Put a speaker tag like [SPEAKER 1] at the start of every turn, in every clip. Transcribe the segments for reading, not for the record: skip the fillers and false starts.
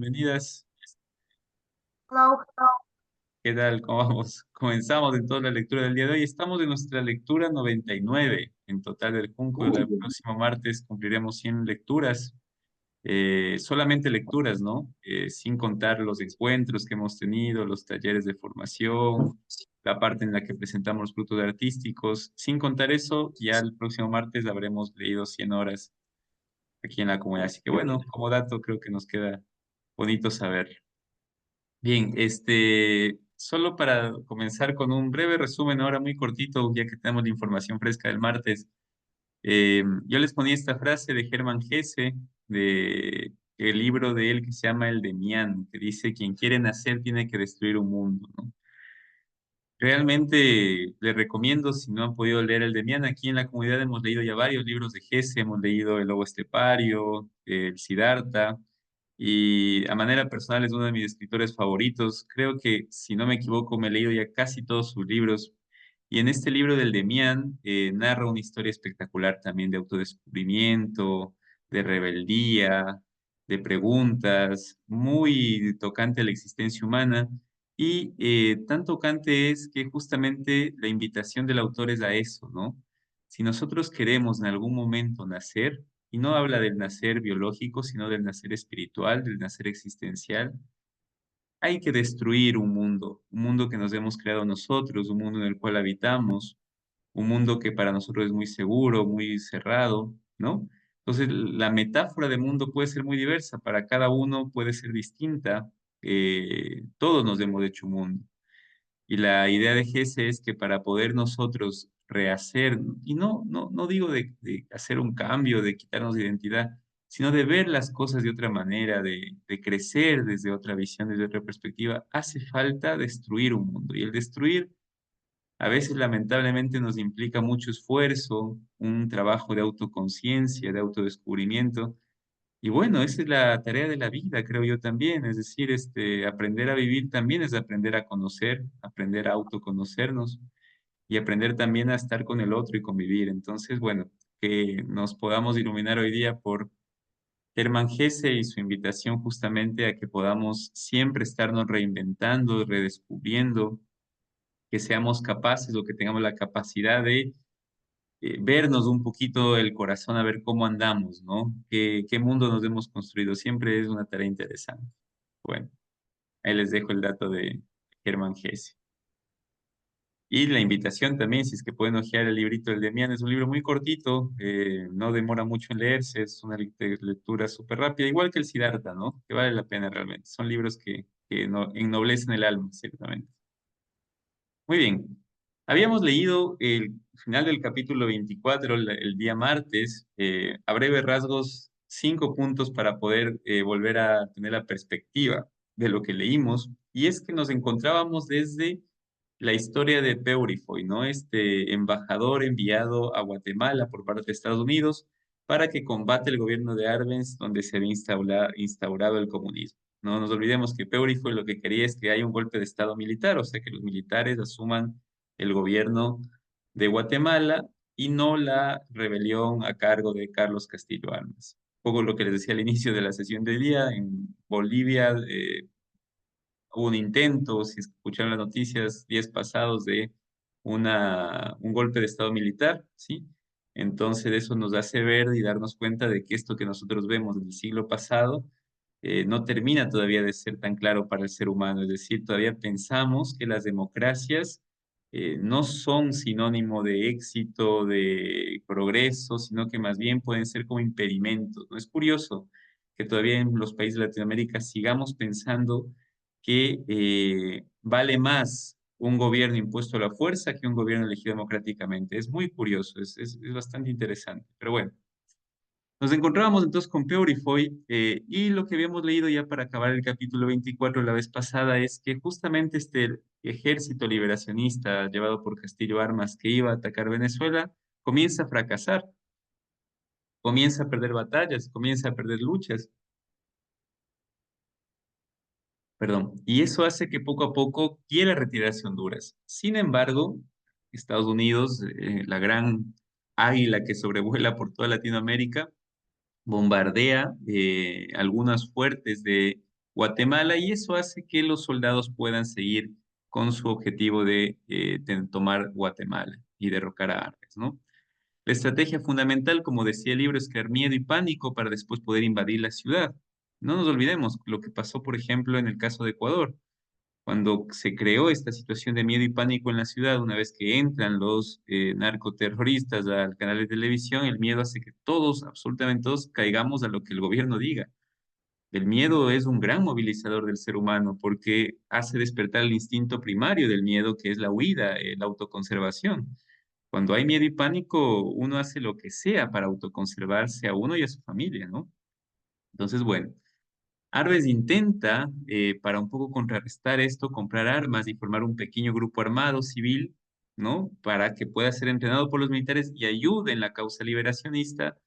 [SPEAKER 1] bienvenidas.
[SPEAKER 2] Clau,
[SPEAKER 1] ¿Qué tal? ¿Cómo vamos? Comenzamos en toda la lectura del día de hoy. Estamos en nuestra lectura 99 en total del Junco. El próximo martes cumpliremos 100 lecturas, solamente lecturas, ¿no? Sin contar los encuentros que hemos tenido, los talleres de formación, la parte en la que presentamos los frutos artísticos. Sin contar eso, ya el próximo martes habremos leído 100 horas aquí en la comunidad. Así que bueno, como dato creo que nos queda bonito saber. Bien, solo para comenzar con un breve resumen ahora muy cortito, ya que tenemos la información fresca del martes. Yo les ponía esta frase de Hermann Hesse, de el libro de él que se llama El Demián, que dice, quien quiere nacer tiene que destruir un mundo, ¿no? Realmente les recomiendo, si no han podido leer El Demián, aquí en la comunidad hemos leído ya varios libros de Hesse, hemos leído El Lobo Estepario, el Siddhartha, y a manera personal es uno de mis escritores favoritos. Creo que, si no me equivoco, me he leído ya casi todos sus libros. Y en este libro del Demián narra una historia espectacular también de autodescubrimiento, de rebeldía, de preguntas, muy tocante a la existencia humana. Y tan tocante es que justamente la invitación del autor es a eso, ¿no? Si nosotros queremos en algún momento nacer, y no habla del nacer biológico, sino del nacer espiritual, del nacer existencial, hay que destruir un mundo que nos hemos creado nosotros, un mundo en el cual habitamos, un mundo que para nosotros es muy seguro, muy cerrado, ¿no? Entonces, la metáfora de mundo puede ser muy diversa, para cada uno puede ser distinta, todos nos hemos hecho un mundo. Y la idea de Gese es que para poder nosotros rehacer, y no digo de hacer un cambio, de quitarnos de identidad, sino de ver las cosas de otra manera, de crecer desde otra visión, desde otra perspectiva, hace falta destruir un mundo. Y el destruir a veces lamentablemente nos implica mucho esfuerzo, un trabajo de autoconciencia, de autodescubrimiento. Y bueno, esa es la tarea de la vida, creo yo también. Es decir, aprender a vivir también es aprender a conocer, aprender a autoconocernos y aprender también a estar con el otro y convivir. Entonces, bueno, que nos podamos iluminar hoy día por Hermann Hesse y su invitación justamente a que podamos siempre estarnos reinventando, redescubriendo, que seamos capaces o que tengamos la capacidad de vernos un poquito el corazón a ver cómo andamos, ¿no? ¿Qué mundo nos hemos construido? Siempre es una tarea interesante. Bueno, ahí les dejo el dato de Hermann Hesse. Y la invitación también, si es que pueden hojear el librito del Demián, es un libro muy cortito, no demora mucho en leerse, es una lectura súper rápida, igual que el Siddhartha, ¿no? Que vale la pena realmente. Son libros que ennoblecen el alma, ciertamente. Muy bien. Habíamos leído el final del capítulo 24 el día martes, a breves rasgos, 5 puntos para poder volver a tener la perspectiva de lo que leímos, y es que nos encontrábamos desde la historia de Peurifoy, ¿no? Este embajador enviado a Guatemala por parte de Estados Unidos para que combate el gobierno de Arbenz, donde se había instaurado el comunismo. No nos olvidemos que Peurifoy lo que quería es que haya un golpe de Estado militar, o sea, que los militares asuman el gobierno de Guatemala y no la rebelión a cargo de Carlos Castillo Armas. Un poco lo que les decía al inicio de la sesión de día, en Bolivia hubo un intento, si escucharon las noticias, días pasados, de un golpe de Estado militar, ¿sí? Entonces eso nos hace ver y darnos cuenta de que esto que nosotros vemos del siglo pasado no termina todavía de ser tan claro para el ser humano. Es decir, todavía pensamos que las democracias no son sinónimo de éxito, de progreso, sino que más bien pueden ser como impedimentos, ¿no? Es curioso que todavía en los países de Latinoamérica sigamos pensando que vale más un gobierno impuesto a la fuerza que un gobierno elegido democráticamente. Es muy curioso, es bastante interesante. Pero bueno, nos encontrábamos entonces con Peurifoy y lo que habíamos leído ya para acabar el capítulo 24 la vez pasada es que justamente este ejército liberacionista llevado por Castillo Armas que iba a atacar Venezuela comienza a fracasar, comienza a perder batallas, comienza a perder luchas. Perdón, y eso hace que poco a poco quiera retirarse Honduras. Sin embargo, Estados Unidos, la gran águila que sobrevuela por toda Latinoamérica, bombardea algunas fuertes Guatemala y eso hace que los soldados puedan seguir con su objetivo de tomar Guatemala y derrocar a Arbenz, ¿no? La estrategia fundamental, como decía el libro, es crear miedo y pánico para después poder invadir la ciudad. No nos olvidemos lo que pasó, por ejemplo, en el caso de Ecuador. Cuando se creó esta situación de miedo y pánico en la ciudad, una vez que entran los narcoterroristas al canal de televisión, el miedo hace que todos, absolutamente todos, caigamos a lo que el gobierno diga. El miedo es un gran movilizador del ser humano porque hace despertar el instinto primario del miedo, que es la huida, la autoconservación. Cuando hay miedo y pánico, uno hace lo que sea para autoconservarse a uno y a su familia, ¿no? Entonces, bueno, Arbenz intenta, para un poco contrarrestar esto, comprar armas y formar un pequeño grupo armado civil, ¿no? Para que pueda ser entrenado por los militares y ayude en la causa liberacionista,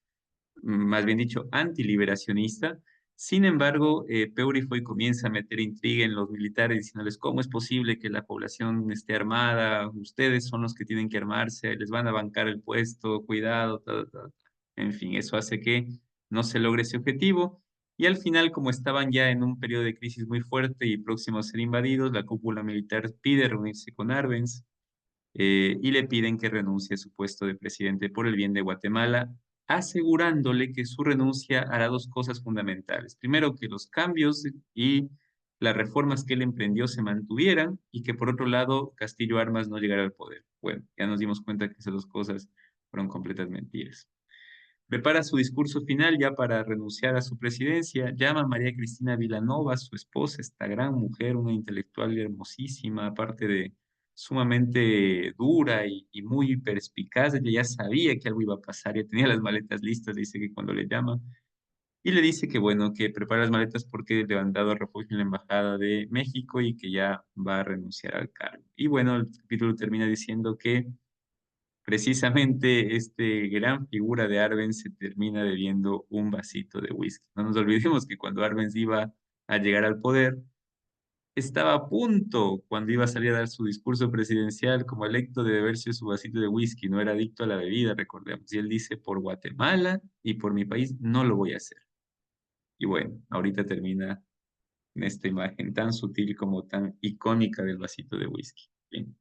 [SPEAKER 1] más bien dicho, antiliberacionista. Sin embargo, Peurifoy comienza a meter intriga en los militares, diciéndoles cómo es posible que la población esté armada, ustedes son los que tienen que armarse, les van a bancar el puesto, cuidado, ta, ta, ta. En fin, eso hace que no se logre ese objetivo. Y al final, como estaban ya en un periodo de crisis muy fuerte y próximos a ser invadidos, la cúpula militar pide reunirse con Arbenz y le piden que renuncie a su puesto de presidente por el bien de Guatemala, asegurándole que su renuncia hará dos cosas fundamentales. Primero, que los cambios y las reformas que él emprendió se mantuvieran y que por otro lado Castillo Armas no llegara al poder. Bueno, ya nos dimos cuenta que esas dos cosas fueron completas mentiras. Prepara su discurso final ya para renunciar a su presidencia. Llama a María Cristina Vilanova, su esposa, esta gran mujer, una intelectual hermosísima, aparte de sumamente dura y muy perspicaz. Ella ya sabía que algo iba a pasar, ya tenía las maletas listas, dice que cuando le llama. Y le dice que bueno, que prepara las maletas porque le han dado refugio en la Embajada de México y que ya va a renunciar al cargo. Y bueno, el capítulo termina diciendo que precisamente este gran figura de Arbenz se termina bebiendo un vasito de whisky. No nos olvidemos que cuando Arbenz iba a llegar al poder, estaba a punto, cuando iba a salir a dar su discurso presidencial como electo, de beberse su vasito de whisky. No era adicto a la bebida, recordemos. Y él dice, por Guatemala y por mi país no lo voy a hacer. Y bueno, ahorita termina en esta imagen tan sutil como tan icónica del vasito de whisky. Bien.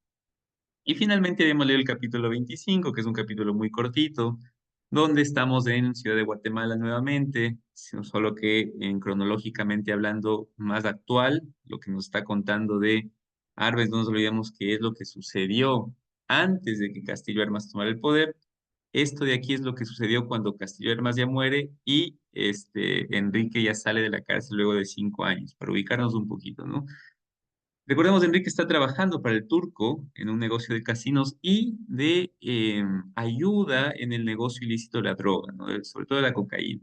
[SPEAKER 1] Y finalmente habíamos leído el capítulo 25, que es un capítulo muy cortito, donde estamos en Ciudad de Guatemala nuevamente, solo que en cronológicamente hablando más actual, lo que nos está contando de Arbenz, no nos olvidemos que es lo que sucedió antes de que Castillo Armas tomara el poder. Esto de aquí es lo que sucedió cuando Castillo Armas ya muere y Enrique ya sale de la cárcel luego de 5 años, para ubicarnos un poquito, ¿no? Recordemos, Enrique está trabajando para el Turco en un negocio de casinos y de ayuda en el negocio ilícito de la droga, ¿no? Sobre todo de la cocaína.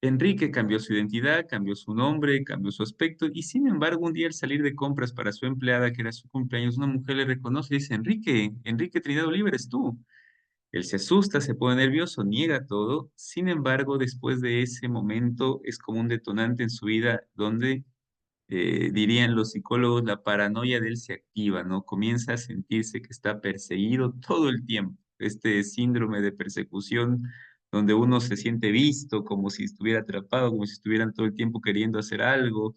[SPEAKER 1] Enrique cambió su identidad, cambió su nombre, cambió su aspecto y sin embargo un día al salir de compras para su empleada, que era su cumpleaños, una mujer le reconoce y dice, Enrique, Enrique Trinidad Oliva, eres tú. Él se asusta, se pone nervioso, niega todo. Sin embargo, después de ese momento es como un detonante en su vida donde dirían los psicólogos, la paranoia de él se activa, ¿no? Comienza a sentirse que está perseguido todo el tiempo. Este síndrome de persecución donde uno se siente visto, como si estuviera atrapado, como si estuvieran todo el tiempo queriendo hacer algo.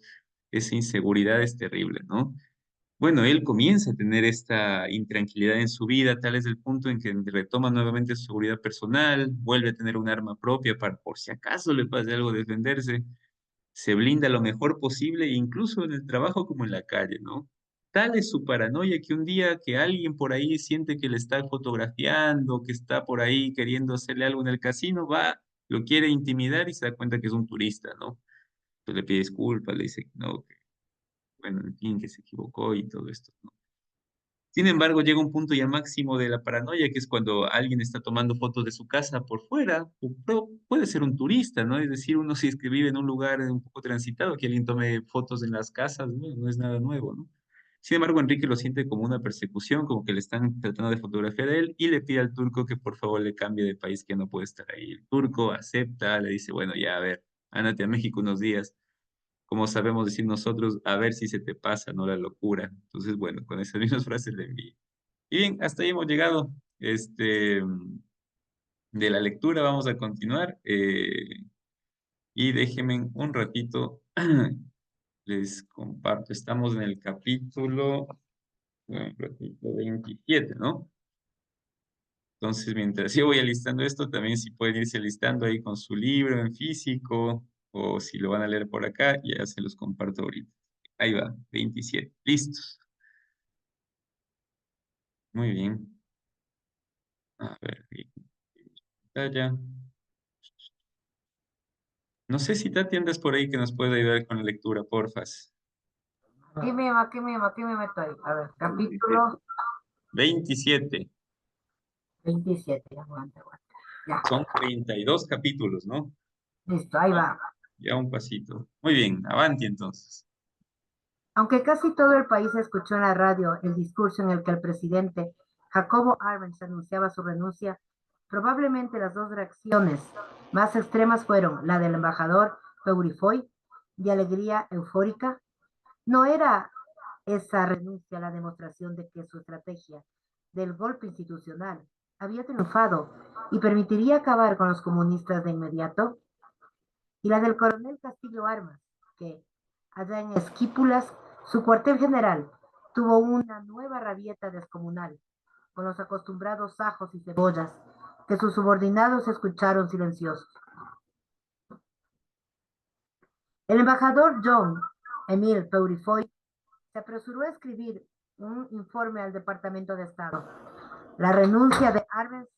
[SPEAKER 1] Esa inseguridad es terrible, ¿no? Bueno, él comienza a tener esta intranquilidad en su vida, tal es el punto en que retoma nuevamente su seguridad personal, vuelve a tener un arma propia para por si acaso le pase algo defenderse, se blinda lo mejor posible, incluso en el trabajo como en la calle, ¿no? Tal es su paranoia que un día que alguien por ahí siente que le está fotografiando, que está por ahí queriendo hacerle algo en el casino, va, lo quiere intimidar y se da cuenta que es un turista, ¿no? Entonces le pide disculpas, le dice que no, que, bueno, en fin, que se equivocó y todo esto, ¿no? Sin embargo, llega un punto ya máximo de la paranoia, que es cuando alguien está tomando fotos de su casa por fuera, puede ser un turista, ¿no? Es decir, uno si es que vive en un lugar un poco transitado, que alguien tome fotos en las casas, ¿no? No es nada nuevo, ¿no? Sin embargo, Enrique lo siente como una persecución, como que le están tratando de fotografiar a él y le pide al turco que por favor le cambie de país, que no puede estar ahí. El turco acepta, le dice, bueno, ya, a ver, ándate a México unos días, como sabemos decir nosotros, a ver si se te pasa, ¿no? La locura. Entonces, bueno, con esas mismas frases le envío. Y bien, hasta ahí hemos llegado. De la lectura vamos a continuar y déjenme un ratito Les comparto, estamos en el capítulo 27, ¿no? Entonces, mientras yo voy alistando esto, también si pueden irse alistando ahí con su libro en físico, o si lo van a leer por acá, ya se los comparto ahorita. Ahí va, 27. Listos. Muy bien. A ver, ahí, pantalla. No sé si Tati andas por ahí que nos puede ayudar con la lectura, porfas.
[SPEAKER 2] Aquí mismo estoy. A ver, capítulo
[SPEAKER 1] 27.
[SPEAKER 2] 27. Aguanta, aguanta. Ya,
[SPEAKER 1] Son 32 capítulos, ¿no?
[SPEAKER 2] listo, ahí
[SPEAKER 1] Ah,
[SPEAKER 2] va.
[SPEAKER 1] ya un pasito. Muy bien, avanti entonces.
[SPEAKER 2] Aunque casi todo el país escuchó en la radio el discurso en el que el presidente Jacobo Arbenz anunciaba su renuncia, probablemente las dos reacciones más extremas fueron la del embajador Peurifoy, de alegría eufórica. No era esa renuncia la demostración de que su estrategia del golpe institucional había triunfado y permitiría acabar con los comunistas de inmediato, y la del coronel Castillo Armas, que allá en Esquípulas, su cuartel general, tuvo una nueva rabieta descomunal, con los acostumbrados ajos y cebollas que sus subordinados escucharon silenciosos. El embajador John Emile Peurifoy se apresuró a escribir un informe al Departamento de Estado. La renuncia de Arbenz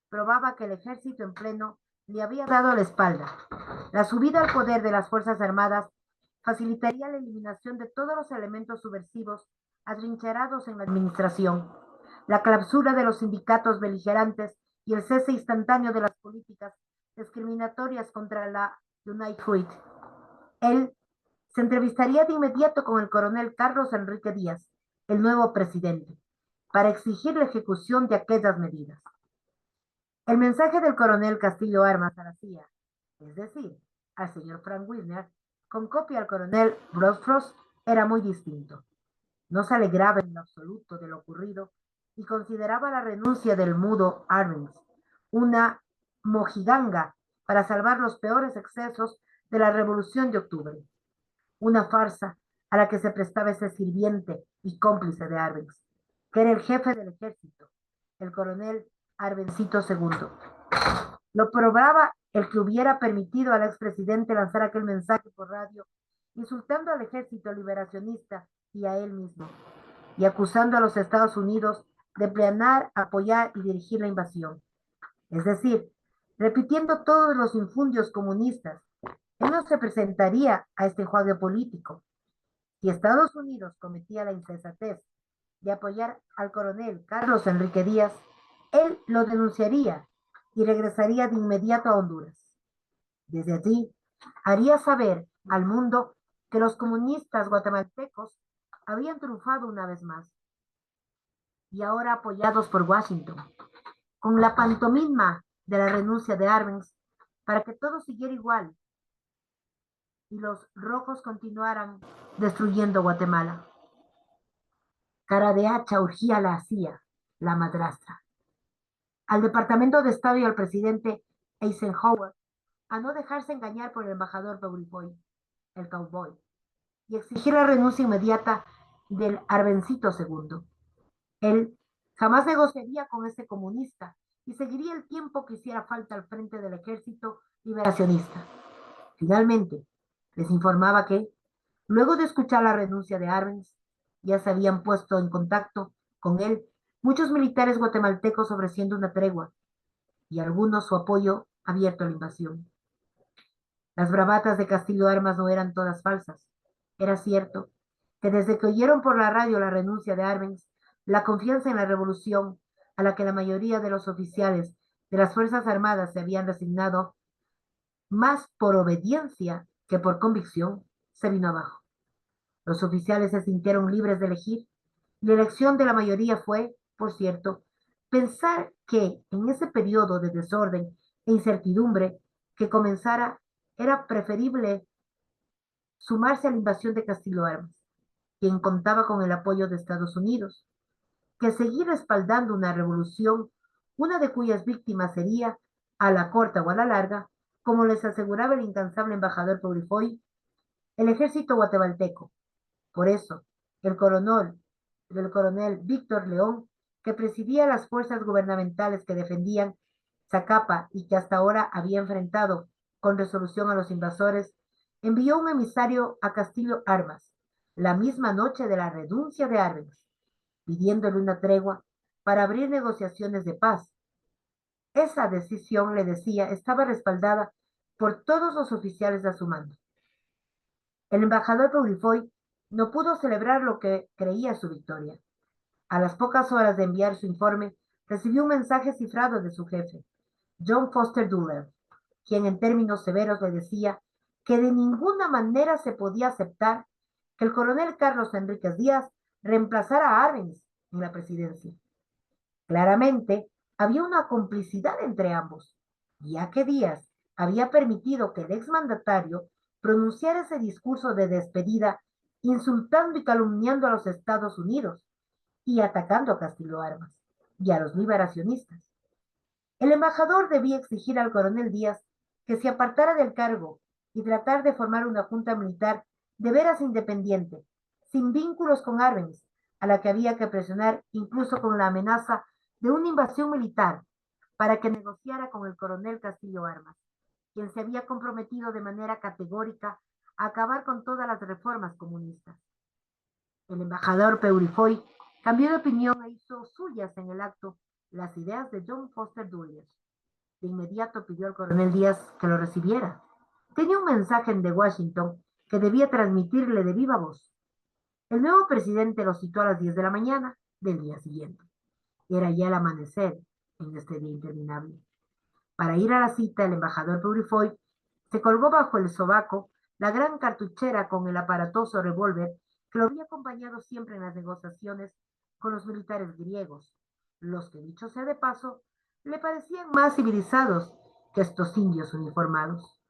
[SPEAKER 2] probaba que el ejército en pleno le había dado la espalda. La subida al poder de las Fuerzas Armadas facilitaría la eliminación de todos los elementos subversivos atrincherados en la administración, la clausura de los sindicatos beligerantes y el cese instantáneo de las políticas discriminatorias contra la United Fruit. Él se entrevistaría de inmediato con el coronel Carlos Enrique Díaz, el nuevo presidente, para exigir la ejecución de aquellas medidas. El mensaje del coronel Castillo Armas a la CIA, es decir, al señor Frank Wisner, con copia al coronel Brodfrost, era muy distinto. No se alegraba en lo absoluto de lo ocurrido y consideraba la renuncia del mudo Arbenz una mojiganga para salvar los peores excesos de la Revolución de Octubre, una farsa a la que se prestaba ese sirviente y cómplice de Arbenz, que era el jefe del ejército, el coronel Arbencito II. Lo probaba el que hubiera permitido al expresidente lanzar aquel mensaje por radio, insultando al ejército liberacionista y a él mismo, y acusando a los Estados Unidos de planear, apoyar y dirigir la invasión. Es decir, repitiendo todos los infundios comunistas, él no se presentaría a este enjuague político. Si Estados Unidos cometía la insensatez de apoyar al coronel Carlos Enrique Díaz, él lo denunciaría y regresaría de inmediato a Honduras. Desde allí, haría saber al mundo que los comunistas guatemaltecos habían triunfado una vez más y ahora apoyados por Washington, con la pantomima de la renuncia de Arbenz para que todo siguiera igual y los rojos continuaran destruyendo Guatemala. Cara de hacha urgía la CIA, la madrastra, al Departamento de Estado y al presidente Eisenhower a no dejarse engañar por el embajador Peurifoy, el cowboy, y exigir la renuncia inmediata del Arbencito II. Él jamás negociaría con ese comunista y seguiría el tiempo que hiciera falta al frente del ejército liberacionista. Finalmente, les informaba que, luego de escuchar la renuncia de Arbenz, ya se habían puesto en contacto con él muchos militares guatemaltecos ofreciendo una tregua y algunos su apoyo abierto a la invasión. Las bravatas de Castillo Armas no eran todas falsas. Era cierto que desde que oyeron por la radio la renuncia de Arbenz, la confianza en la revolución a la que la mayoría de los oficiales de las Fuerzas Armadas se habían resignado, más por obediencia que por convicción, se vino abajo. Los oficiales se sintieron libres de elegir. La elección de la mayoría fue, por cierto, pensar que en ese periodo de desorden e incertidumbre que comenzara era preferible sumarse a la invasión de Castillo Armas, quien contaba con el apoyo de Estados Unidos, que seguir respaldando una revolución, una de cuyas víctimas sería, a la corta o a la larga, como les aseguraba el incansable embajador Peurifoy, el ejército guatemalteco. Por eso, el coronel Víctor León, que presidía las fuerzas gubernamentales que defendían Zacapa y que hasta ahora había enfrentado con resolución a los invasores, envió un emisario a Castillo Armas, la misma noche de la renuncia de Arbenz, pidiéndole una tregua para abrir negociaciones de paz. Esa decisión, le decía, estaba respaldada por todos los oficiales de su mando. El embajador Peurifoy no pudo celebrar lo que creía su victoria. A las pocas horas de enviar su informe, recibió un mensaje cifrado de su jefe, John Foster Dulles, quien en términos severos le decía que de ninguna manera se podía aceptar que el coronel Carlos Enríquez Díaz reemplazara a Arbenz en la presidencia. Claramente, había una complicidad entre ambos, ya que Díaz había permitido que el exmandatario pronunciara ese discurso de despedida, insultando y calumniando a los Estados Unidos y atacando a Castillo Armas y a los liberacionistas. El embajador debía exigir al coronel Díaz que se apartara del cargo y tratar de formar una junta militar de veras independiente, sin vínculos con Arbenz, a la que había que presionar incluso con la amenaza de una invasión militar para que negociara con el coronel Castillo Armas, quien se había comprometido de manera categórica a acabar con todas las reformas comunistas. El embajador Peurifoy cambió de opinión e hizo suyas en el acto las ideas de John Foster Dulles. De inmediato pidió al coronel Díaz que lo recibiera. Tenía un mensaje de Washington que debía transmitirle de viva voz. El nuevo presidente lo citó a las 10 de la mañana del día siguiente. Era ya el amanecer en este día interminable. Para ir a la cita, el embajador Peurifoy se colgó bajo el sobaco la gran cartuchera con el aparatoso revólver que lo había acompañado siempre en las negociaciones con los militares griegos, los que, dicho sea de paso, le parecían más civilizados que estos indios uniformados.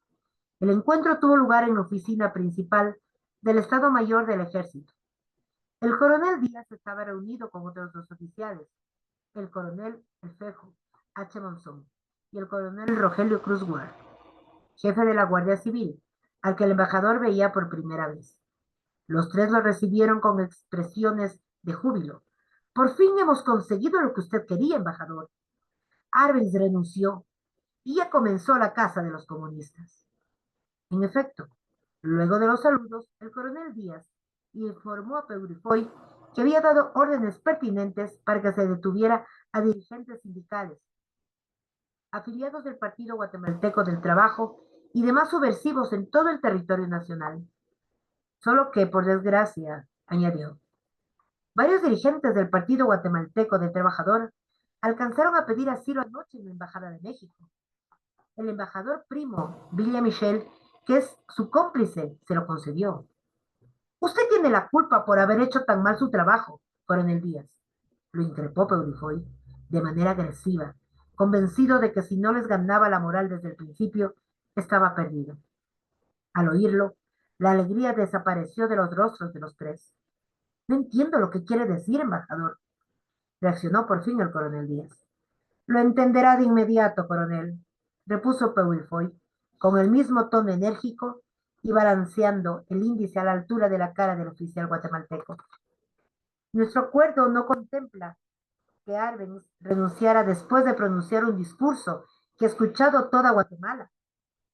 [SPEAKER 2] El encuentro tuvo lugar en la oficina principal del Estado Mayor del Ejército. El coronel Díaz estaba reunido con otros dos oficiales, el coronel Efejo H. Monzón y el coronel Rogelio Cruz Ward, jefe de la Guardia Civil, al que el embajador veía por primera vez. Los tres lo recibieron con expresiones de júbilo. Por fin hemos conseguido lo que usted quería, embajador. Arbenz renunció y ya comenzó la caza de los comunistas. En efecto, luego de los saludos, el coronel Díaz informó a Peurifoy que había dado órdenes pertinentes para que se detuviera a dirigentes sindicales, afiliados del Partido Guatemalteco del Trabajo y demás subversivos en todo el territorio nacional. Solo que, por desgracia, añadió, varios dirigentes del Partido Guatemalteco del Trabajador alcanzaron a pedir asilo anoche en la Embajada de México. El embajador primo, Villa Michel, que es su cómplice, se lo concedió. Usted tiene la culpa por haber hecho tan mal su trabajo, coronel Díaz, lo increpó Peurifoy de manera agresiva, convencido de que si no les ganaba la moral desde el principio, estaba perdido. Al oírlo, la alegría desapareció de los rostros de los tres. No entiendo lo que quiere decir, embajador, reaccionó por fin el coronel Díaz. Lo entenderá de inmediato, coronel, repuso Peurifoy, con el mismo tono enérgico y balanceando el índice a la altura de la cara del oficial guatemalteco. Nuestro acuerdo no contempla que Arbenz renunciara después de pronunciar un discurso que ha escuchado toda Guatemala,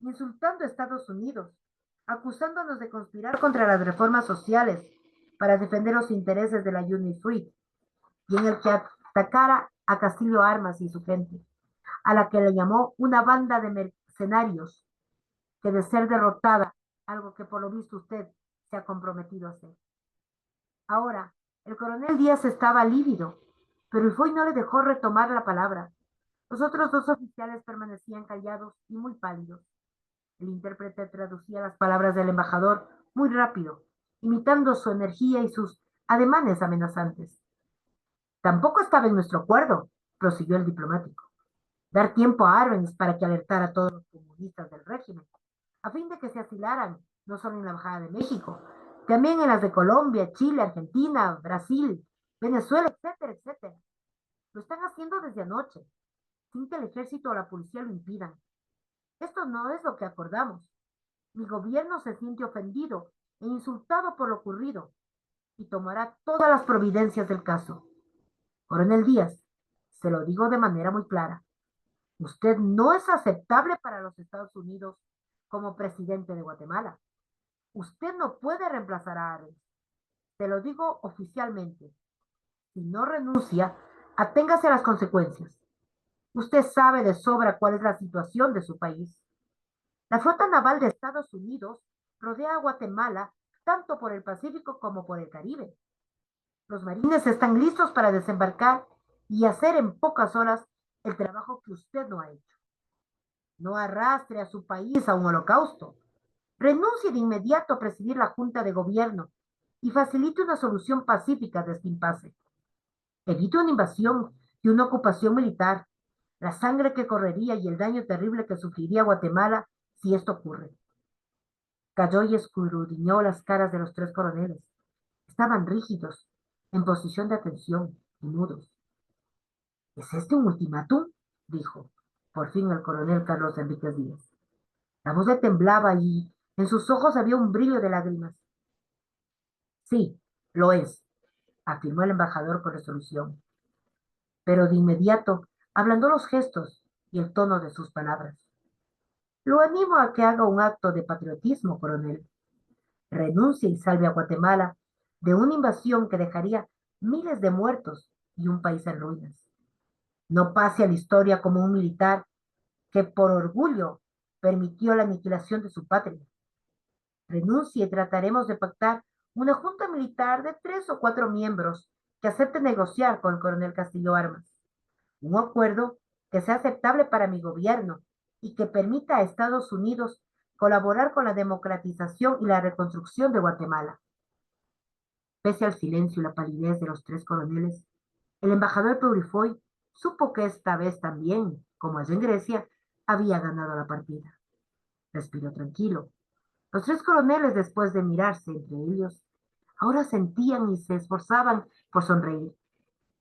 [SPEAKER 2] insultando a Estados Unidos, acusándonos de conspirar contra las reformas sociales para defender los intereses de la UNIFREED, y en el que atacara a Castillo Armas y su gente, a la que le llamó una banda de mercenarios que de ser derrotada, algo que por lo visto usted se ha comprometido a hacer. Ahora, el coronel Díaz estaba lívido, pero Ifoy no le dejó retomar la palabra. Los otros dos oficiales permanecían callados y muy pálidos. El intérprete traducía las palabras del embajador muy rápido, imitando su energía y sus ademanes amenazantes. Tampoco estaba en nuestro acuerdo, prosiguió el diplomático, dar tiempo a Arbenz para que alertara a todos los comunistas del régimen, a fin de que se asilaran no solo en la Embajada de México, también en las de Colombia, Chile, Argentina, Brasil, Venezuela, etcétera, etcétera. Lo están haciendo desde anoche, sin que el ejército o la policía lo impidan. Esto no es lo que acordamos. Mi gobierno se siente ofendido e insultado por lo ocurrido y tomará todas las providencias del caso. Coronel Díaz, se lo digo de manera muy clara. Usted no es aceptable para los Estados Unidos como presidente de Guatemala. Usted no puede reemplazar a Arbenz. Se lo digo oficialmente. Si no renuncia, aténgase a las consecuencias. Usted sabe de sobra cuál es la situación de su país. La flota naval de Estados Unidos rodea a Guatemala tanto por el Pacífico como por el Caribe. Los marines están listos para desembarcar y hacer en pocas horas el trabajo que usted no ha hecho. No arrastre a su país a un holocausto. Renuncie de inmediato a presidir la Junta de Gobierno y facilite una solución pacífica de este impasse. Evite una invasión y una ocupación militar, la sangre que correría y el daño terrible que sufriría Guatemala si esto ocurre. Cayó y escudriñó las caras de los tres coroneles. Estaban rígidos, en posición de atención y mudos. ¿Es este un ultimátum?, dijo, por fin el coronel Carlos Enríquez Díaz. La voz le temblaba y en sus ojos había un brillo de lágrimas. Sí, lo es, afirmó el embajador con resolución, pero de inmediato ablandó los gestos y el tono de sus palabras. Lo animo a que haga un acto de patriotismo, coronel. Renuncie y salve a Guatemala de una invasión que dejaría miles de muertos y un país en ruinas. No pase a la historia como un militar que por orgullo permitió la aniquilación de su patria. Renuncie y trataremos de pactar una junta militar de 3 o 4 miembros que acepte negociar con el coronel Castillo Armas. Un acuerdo que sea aceptable para mi gobierno y que permita a Estados Unidos colaborar con la democratización y la reconstrucción de Guatemala. Pese al silencio y la palidez de los tres coroneles, el embajador Peurifoy supo que esta vez también, como allá en Grecia, había ganado la partida. Respiró tranquilo. Los tres coroneles, después de mirarse entre ellos, ahora sentían y se esforzaban por sonreír,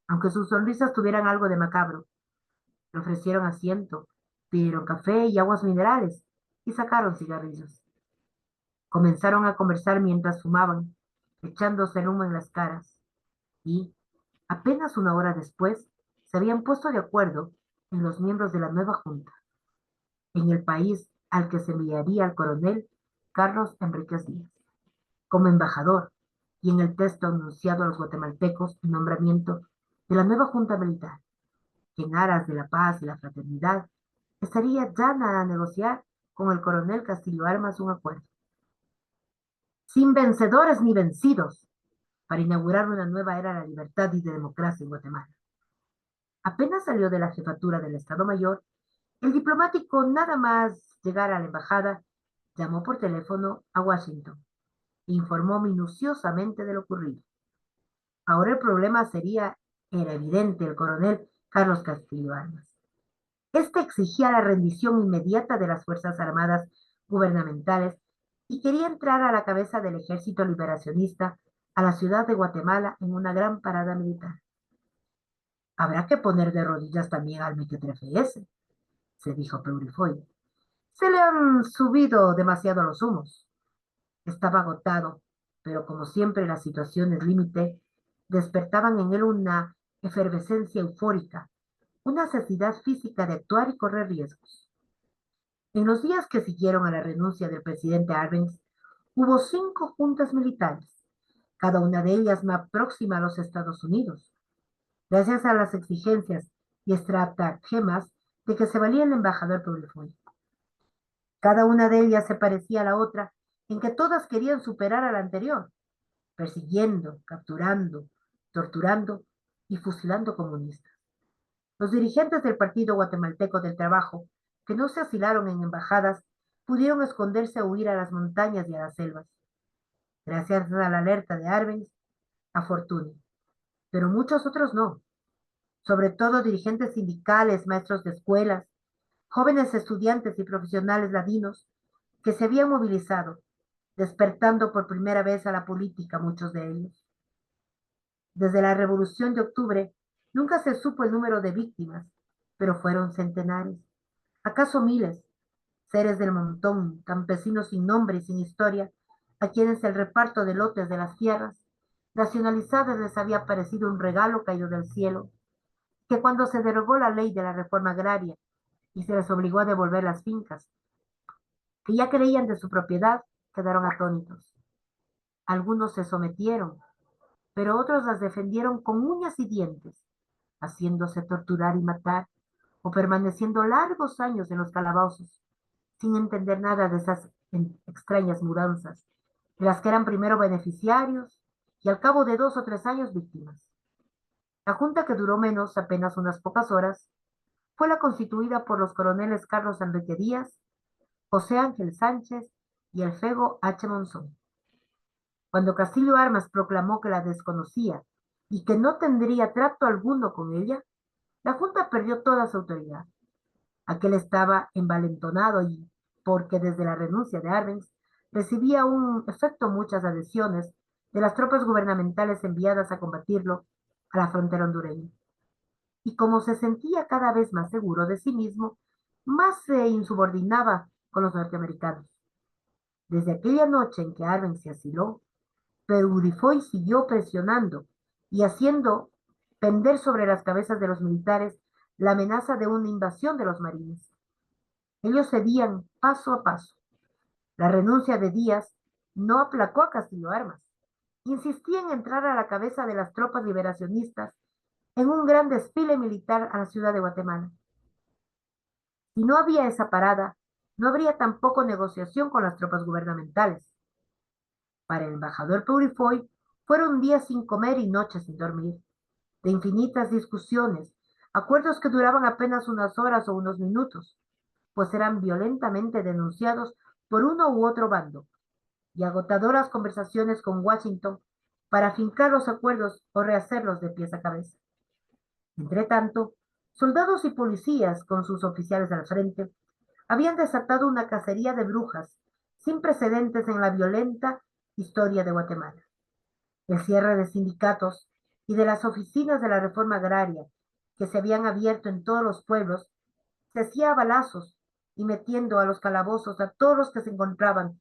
[SPEAKER 2] aunque sus sonrisas tuvieran algo de macabro. Le ofrecieron asiento, pidieron café y aguas minerales y sacaron cigarrillos. Comenzaron a conversar mientras fumaban, echándose el humo en las caras, y, apenas una hora después, se habían puesto de acuerdo en los miembros de la nueva junta, en el país al que se enviaría al coronel Carlos Enríquez Díaz como embajador, y en el texto anunciado a los guatemaltecos el nombramiento de la nueva junta militar, que en aras de la paz y la fraternidad estaría ya a negociar con el coronel Castillo Armas un acuerdo, sin vencedores ni vencidos, para inaugurar una nueva era de la libertad y de democracia en Guatemala. Apenas salió de la jefatura del Estado Mayor, el diplomático, nada más llegar a la embajada, llamó por teléfono a Washington e informó minuciosamente de lo ocurrido. Ahora el problema era evidente, el coronel Carlos Castillo Armas. Este exigía la rendición inmediata de las Fuerzas Armadas gubernamentales y quería entrar a la cabeza del Ejército Liberacionista a la ciudad de Guatemala en una gran parada militar. Habrá que poner de rodillas también al mequetrefe ese, se dijo Peurifoy. Se le han subido demasiado los humos. Estaba agotado, pero como siempre las situaciones límite despertaban en él una efervescencia eufórica, una necesidad física de actuar y correr riesgos. En los días que siguieron a la renuncia del presidente Arbenz, hubo 5 juntas militares, cada una de ellas más próxima a los Estados Unidos, gracias a las exigencias y estratagemas de que se valía el embajador Peurifoy. Cada una de ellas se parecía a la otra en que todas querían superar a la anterior, persiguiendo, capturando, torturando y fusilando comunistas. Los dirigentes del Partido Guatemalteco del Trabajo, que no se asilaron en embajadas, pudieron esconderse o huir a las montañas y a las selvas. Gracias a la alerta de Arbenz, a Fortuny, pero muchos otros no, sobre todo dirigentes sindicales, maestros de escuelas, jóvenes estudiantes y profesionales ladinos que se habían movilizado, despertando por primera vez a la política muchos de ellos. Desde la Revolución de Octubre nunca se supo el número de víctimas, pero fueron centenares, acaso miles, seres del montón, campesinos sin nombre y sin historia, a quienes el reparto de lotes de las tierras nacionalizadas les había parecido un regalo caído del cielo, que cuando se derogó la ley de la reforma agraria y se les obligó a devolver las fincas, que ya creían de su propiedad, quedaron atónitos. Algunos se sometieron, pero otros las defendieron con uñas y dientes, haciéndose torturar y matar, o permaneciendo largos años en los calabozos, sin entender nada de esas extrañas mudanzas, de las que eran primero beneficiarios y al cabo de 2 o 3 años víctimas. La junta, que duró menos, apenas unas pocas horas, fue la constituida por los coroneles Carlos Enrique Díaz, José Ángel Sánchez y el Fego H. Monzón. Cuando Castillo Armas proclamó que la desconocía y que no tendría trato alguno con ella, la Junta perdió toda su autoridad. Aquel estaba envalentonado y, porque desde la renuncia de Arbenz recibía un efecto muchas adhesiones de las tropas gubernamentales enviadas a combatirlo a la frontera hondureña. Y como se sentía cada vez más seguro de sí mismo, más se insubordinaba con los norteamericanos. Desde aquella noche en que Arbenz se asiló, Peurifoy siguió presionando y haciendo pender sobre las cabezas de los militares la amenaza de una invasión de los marines. Ellos cedían paso a paso. La renuncia de Díaz no aplacó a Castillo Armas. Insistía en entrar a la cabeza de las tropas liberacionistas en un gran desfile militar a la ciudad de Guatemala. Si no había esa parada, no habría tampoco negociación con las tropas gubernamentales. Para el embajador Peurifoy fueron días sin comer y noches sin dormir, de infinitas discusiones, acuerdos que duraban apenas unas horas o unos minutos, pues eran violentamente denunciados por uno u otro bando, y agotadoras conversaciones con Washington para fincar los acuerdos o rehacerlos de pies a cabeza. Entretanto, soldados y policías, con sus oficiales al frente, habían desatado una cacería de brujas sin precedentes en la violenta historia de Guatemala. El cierre de sindicatos y de las oficinas de la reforma agraria que se habían abierto en todos los pueblos se hacía a balazos y metiendo a los calabozos a todos los que se encontraban